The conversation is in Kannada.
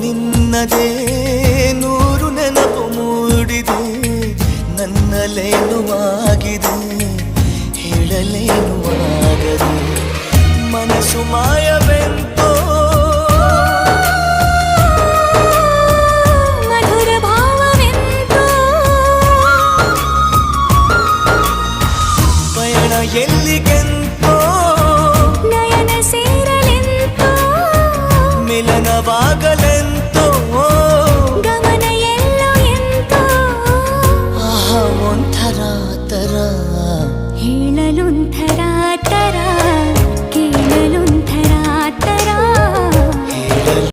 ನಿನ್ನದೇ ನೂರು ನೆನಪು ಮೂಡಿದೆ ನನ್ನಲ್ಲೇನು ಆಗಿದೆ ಹೇಳಲೇನು ಆಗದೆ ಮನಸ್ಸು ಮಾಯವೆಂತೋ ಮಧುರ ಭಾವವೆಂತೋ ಪಯಣ ಎಲ್ಲಿಗೆಂತೋ ನಯನ ಸೇರಲೆಂತೋ ಮಿಲನವಾಗಲೆಂತೋ